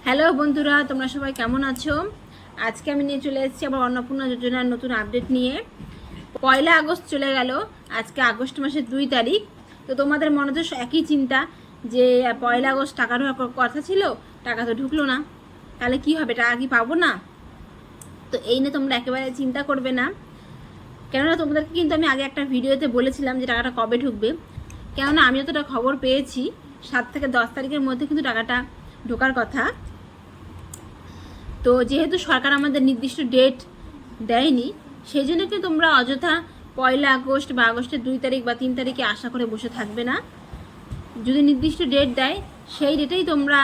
Hello বন্ধুরা, তোমরা সবাই কেমন আছো? আজকে আমি নিয়ে চলে এসেছি আবার অন্নপূর্ণা যোজনার নতুন আপডেট নিয়ে। 1 আগস্ট চলে গেল, আজকে আগস্ট মাসের 2 তারিখ। তো তোমাদের মনে তো একই চিন্তা যে 1 আগস্ট টাকা ঢোকার কথা ছিল, টাকা তো ঢুকলো না, তাহলে কি হবে? টাকা কি পাবো না? তো এই নিয়ে তোমরা একেবারে চিন্তা করবে না, কেননা তোমাদেরকে কিন্তু আমি আগে একটা ভিডিওতে বলেছিলাম যে টাকাটা কবে ঢুকবে। কেননা আমি যতটা খবর পেয়েছি 7 থেকে 10 তারিখের মধ্যে কিন্তু টাকাটা ঢোকার কথা। তো যেহেতু সরকার আমাদের নির্দিষ্ট ডেট দেয়নি, সেই জন্য কি তোমরা অযথা 1 আগস্ট বা আগস্টের 2 তারিখ বা 3 তারিখে আশা করে বসে থাকবে না। যদি নির্দিষ্ট ডেট দেয় সেই ডেটেই তোমরা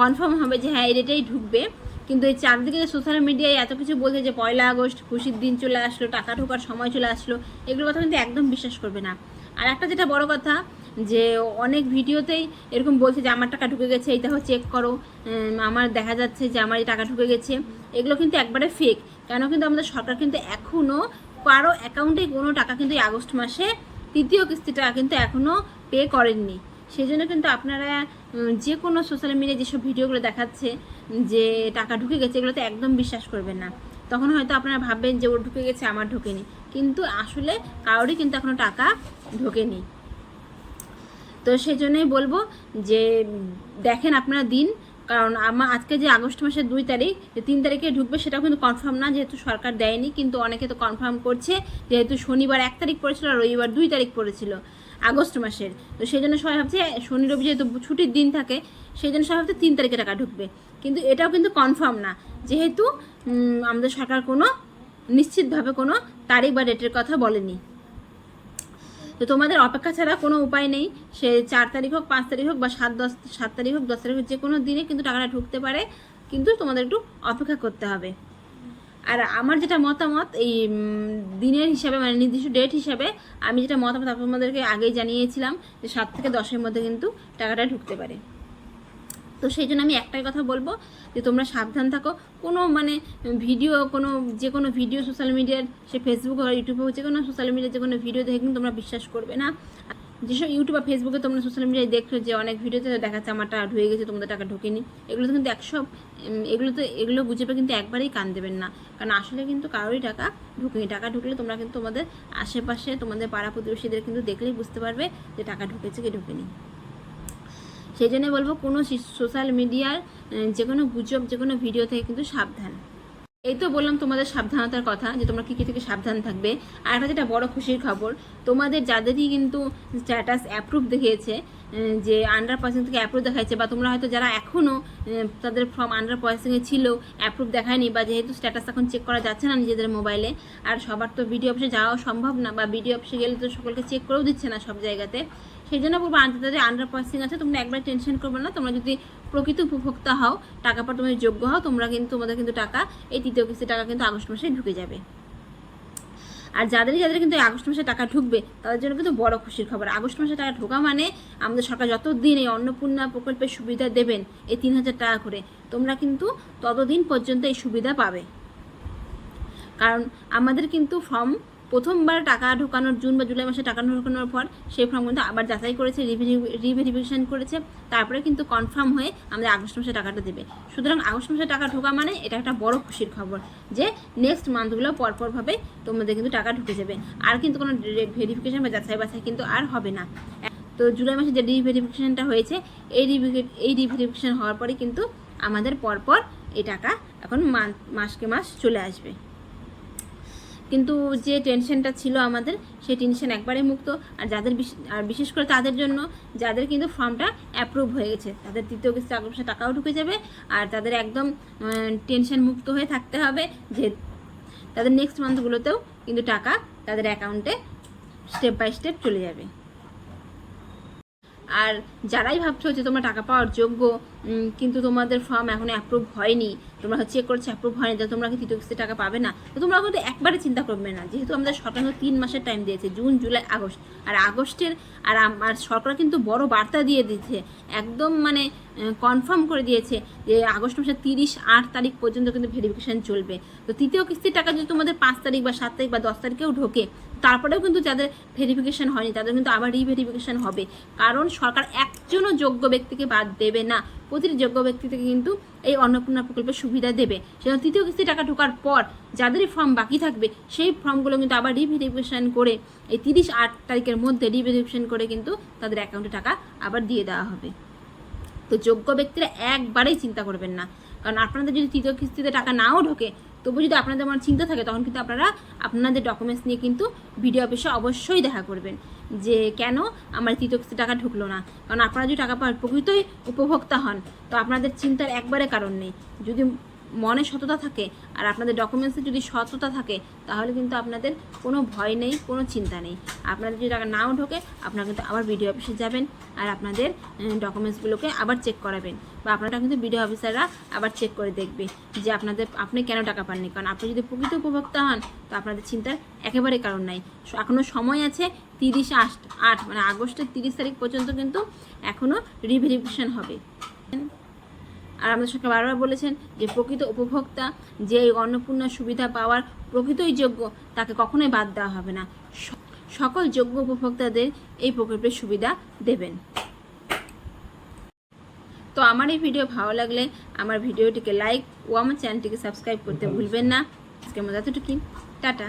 কনফার্ম হবে যে হ্যাঁ এই ডেটেই ঢুকবে। কিন্তু এই চারদিকে সোশ্যাল মিডিয়ায় এত কিছু বলছে যে 1 আগস্ট খুশির দিন চলে আসলো, টাকা ঢোকার সময় চলে আসলো, এগুলো কথা কিন্তু একদম বিশ্বাস করবে না। আর একটা যেটা বড় কথা, যে অনেক ভিডিওতেই এরকম বলছে যে আমার টাকা ঢুকে গেছে, এইটা চেক করো, আমার দেখা যাচ্ছে যে আমার এই টাকা ঢুকে গেছে। এগুলো কিন্তু একবারে ফেক। কেন? কিন্তু আমাদের সরকার কিন্তু এখনও কারো অ্যাকাউন্টে কোনো টাকা কিন্তু এই আগস্ট মাসে তৃতীয় কিস্তি টাকা কিন্তু এখনও পে করেননি। সেই জন্য কিন্তু আপনারা যে কোনো সোশ্যাল মিডিয়ায় যেসব ভিডিওগুলো দেখাচ্ছে যে টাকা ঢুকে গেছে, এগুলোতে একদম বিশ্বাস করবেন না। তখন হয়তো আপনারা ভাববেন যে ওর ঢুকে গেছে, আমার ঢোকেনি, কিন্তু আসলে কারোরই কিন্তু এখনও টাকা ঢোকেনি। তো সেই জন্যই বলবো যে দেখেন আপনারা দিন, কারণ আমার আজকে যে আগস্ট মাসের 2 তারিখ, যে 3 তারিখে ঢুকবে সেটাও কিন্তু কনফার্ম না, যেহেতু সরকার দেয়নি। কিন্তু অনেকে তো কনফার্ম করছে, যেহেতু শনিবার 1 তারিখ পড়েছিল আর রবিবার 2 তারিখ পড়েছিল আগস্ট মাসের। তো সেই জন্য সবাই ভাবছে শনি রবি যেহেতু ছুটির দিন থাকে, সেই জন্য সবাই ভাবছে 3 তারিখে টাকা ঢুকবে। কিন্তু এটাও কিন্তু কনফার্ম না, যেহেতু আমাদের সরকার কোনো নিশ্চিতভাবে কোনো তারিখ বা ডেটের কথা বলেনি। তো তোমাদের অপেক্ষা ছাড়া কোনো উপায় নেই। সে 4 তারিখ হোক, 5 তারিখ হোক, বা 7 তারিখ হোক, 10 তারিখ হোক, যে কোনো দিনে কিন্তু টাকাটা ঢুকতে পারে, কিন্তু তোমাদের একটু অপেক্ষা করতে হবে। আর আমার যেটা মতামত এই দিনের হিসাবে, মানে নির্দিষ্ট ডেট হিসাবে আমি যেটা মতামত আপনাদেরকে আগেই জানিয়েছিলাম যে 7 থেকে 10-এর মধ্যে কিন্তু টাকাটা ঢুকতে পারে। তো সেই জন্য আমি একটাই কথা বলবো যে তোমরা সাবধান থাকো। কোনো ভিডিও, যে কোনো ভিডিও সোশ্যাল মিডিয়ার, সে ফেসবুক বা ইউটিউব হোক, যে কোনো সোশ্যাল মিডিয়ার যে কোনো ভিডিও দেখে কিন্তু তোমরা বিশ্বাস করবে না। যেসব ইউটিউব বা ফেসবুকে তোমরা সোশ্যাল মিডিয়ায় দেখছো যে অনেক ভিডিওতে দেখাচ্ছে আমার টাকা ঢুকে গেছে, তোমাদের টাকা ঢোকেনি, এগুলো তো কিন্তু এগুলো বুঝে কিন্তু একবারেই কান দেবেন না। কারণ আসলে কিন্তু কারোরই টাকা ঢুকেনি। টাকা ঢুকলে তোমরা কিন্তু তোমাদের আশেপাশে, তোমাদের পাড়া প্রতিবেশীদের কিন্তু দেখলেই বুঝতে পারবে যে টাকা ঢুকেছে কি ঢুকেনি। সেই জন্য বলবো কোনো সোশ্যাল মিডিয়ার যে কোনো গুজব, যে কোনো ভিডিও থেকে কিন্তু সাবধান। এই তো বললাম তোমাদের সাবধানতার কথা, যে তোমরা কী কী থেকে সাবধান থাকবে। আর একটা যেটা বড় খুশির খবর, তোমাদের যাদেরই কিন্তু স্ট্যাটাস অ্যাপ্রুভ দেখিয়েছে, যে আন্ডার প্রসেসিং থেকে অ্যাপ্রুভ দেখাচ্ছে, বা তোমরা হয়তো যারা এখনও তাদের ফর্ম আন্ডার প্রসেসিংয়ে ছিল, অ্যাপ্রুভ দেখায়নি, বা যেহেতু স্ট্যাটাস এখন চেক করা যাচ্ছে না নিজেদের মোবাইলে, আর সবার তো বিডিও অফিসে যাওয়া সম্ভব না, বা বিডিও অফিসে গেলে তো সকলকে চেক করেও দিচ্ছে না সব জায়গাতে। সেই জন্য বলবো যাদের আন্ডার প্রসেসিং আছে তোমরা একবার টেনশন করবে না। তোমরা যদি প্রকৃত উপভোক্তা হও, টাকা পাওয়ার তুমি যোগ্য হও, তোমাদের কিন্তু টাকা, এই তৃতীয় কিস্তির টাকা কিন্তু আগস্ট মাসে ঢুকে যাবে। আর যাদের কিন্তু আগস্ট মাসে টাকা ঢুকবে তাদের জন্য কিন্তু বড় খুশির খবর। আগস্ট মাসে টাকা ঢোকা মানে আমাদের সরকার যতদিন এই অন্নপূর্ণা প্রকল্পের সুবিধা দেবেন, এই 3,000 টাকা করে, তোমরা কিন্তু ততদিন পর্যন্ত এই সুবিধা পাবে। কারণ আমাদের কিন্তু ফর্ম প্রথমবার টাকা ঢোকানোর, জুন বা জুলাই মাসে টাকা ঢোকানোর পর সেই ফর্ম কিন্তু আবার যাচাই করেছে, রিভেরিফিকেশন করেছে, তারপরে কিন্তু কনফার্ম হয়ে আমাদের আগস্ট মাসে টাকাটা দেবে। সুতরাং আগস্ট মাসে টাকা ঢোকা মানে এটা একটা বড় খুশির খবর যে নেক্সট মান্থগুলো পরপরভাবে তোমাদের কিন্তু টাকা ঢুকে যাবে। আর কিন্তু কোনো ভেরিফিকেশন বা যাচাই বাছাই কিন্তু আর হবে না। তো জুলাই মাসে যে রিভেরিফিকেশনটা হয়েছে, এই রিভেরিফিকেশন হওয়ার পরে কিন্তু আমাদের পরপর এই টাকা এখন মাসকে মাস চলে আসবে। কিন্তু যে টেনশনটা ছিল আমাদের, সেই টেনশন একবারে মুক্ত। আর বিশেষ করে তাদের জন্য যাদের কিন্তু ফর্মটা অ্যাপ্রুভ হয়ে গেছে, তাদের তৃতীয় কিস্তি আগস্ট মাসে টাকাও ঢুকে যাবে। আর তাদের একদম টেনশন মুক্ত হয়ে থাকতে হবে যে তাদের নেক্সট মান্থগুলোতেও কিন্তু টাকা তাদের অ্যাকাউন্টে স্টেপ বাই স্টেপ চলে যাবে। আর যারাই ভাবছো যে তোমরা টাকা পাওয়ার যোগ্য, কিন্তু তোমাদের ফর্ম এখনো অ্যাপ্রুভ হয়নি, তোমরা চেক করছো অ্যাপ্রুভ হয়নি, তাহলে তোমরা কি তৃতীয় কিস্তির টাকা পাবে না? তো তোমরা কিন্তু একবারে চিন্তা করবে না, যেহেতু আমাদের সরকার 3 মাসের টাইম দিয়েছে, জুন জুলাই আগস্ট। আর আগস্টের আর সরকার কিন্তু বড় বার্তা দিয়ে দিয়েছে, একদম মানে কনফার্ম করে দিয়েছে যে আগস্ট মাসের 30 তারিখ পর্যন্ত কিন্তু ভেরিফিকেশান চলবে। তো তৃতীয় কিস্তির টাকা যদি তোমাদের 5 তারিখ বা 7 তারিখ বা 10 তারিখেও ঢোকে, তারপরেও কিন্তু যাদের ভেরিফিকেশান হয়নি তাদের কিন্তু আবার রিভেরিফিকেশান হবে, কারণ সরকার একজনও যোগ্য ব্যক্তিকে বাদ দেবে না, প্রতিটি যোগ্য ব্যক্তি থেকে কিন্তু এই অন্নপূর্ণা প্রকল্পের সুবিধা দেবে। সেজন্য তৃতীয় কিস্তি টাকা ঢোকার পর যাদেরই ফর্ম বাকি থাকবে সেই ফর্মগুলো কিন্তু আবার রিভেরিফিকেশান করে এই 30 তারিখের মধ্যে রিভেরিফিকেশান করে কিন্তু তাদের অ্যাকাউন্টে টাকা আবার দিয়ে দেওয়া হবে। তো যোগ্য ব্যক্তিরা একবারেই চিন্তা করবেন না, কারণ আপনাদের যদি তৃতীয় কিস্তিতে টাকা নাও ঢোকে, তবু যদি আপনাদের মনে চিন্তা থাকে, তখন কিন্তু আপনারা আপনাদের ডকুমেন্টস নিয়ে কিন্তু বিডিও অফিসে অবশ্যই দেখা করবেন যে কেন আমার তৃতীয় কিস্তি টাকা ঢুকলো না। কারণ আপনারা যদি টাকা পাওয়ার প্রকৃতই উপভোক্তা হন, তো আপনাদের চিন্তার একবারে কারণ নেই। যদি মনে সততা থাকে আর আপনাদের ডকুমেন্টসে যদি সততা থাকে, তাহলে কিন্তু আপনাদের কোনো ভয় নেই, কোনো চিন্তা নেই। আপনাদের যদি টাকা নাও ঢোকে, আপনারা কিন্তু আবার বিডিও অফিসে যাবেন আর আপনাদের ডকুমেন্টসগুলোকে আবার চেক করাবেন, বা আপনারা কিন্তু বিডিও অফিসাররা আবার চেক করে দেখবে যে আপনি কেন টাকা পাননি। কারণ আপনি যদি প্রকৃত উপভোক্তা হন, তো আপনাদের চিন্তার একেবারে কারণ নাই। এখনও সময় আছে, 30/8 মানে আগস্টের 30 তারিখ পর্যন্ত কিন্তু এখনও রিভেরিফিকেশন হবে। আর আমাদের সরকার বারবার বলেছেন যে প্রকৃত উপভোক্তা যে এই অন্নপূর্ণা সুবিধা পাওয়ার প্রকৃতই যোগ্য, তাকে কখনোই বাদ দেওয়া হবে না। সকল যোগ্য উপভোক্তাদের এই প্রকল্পের সুবিধা দেবেন। তো আমার এই ভিডিও ভালো লাগলে আমার ভিডিওটিকে লাইক ও আমার চ্যানেলটিকে সাবস্ক্রাইব করতে ভুলবেন না। আজকের মতো এতটুকুই, টাটা।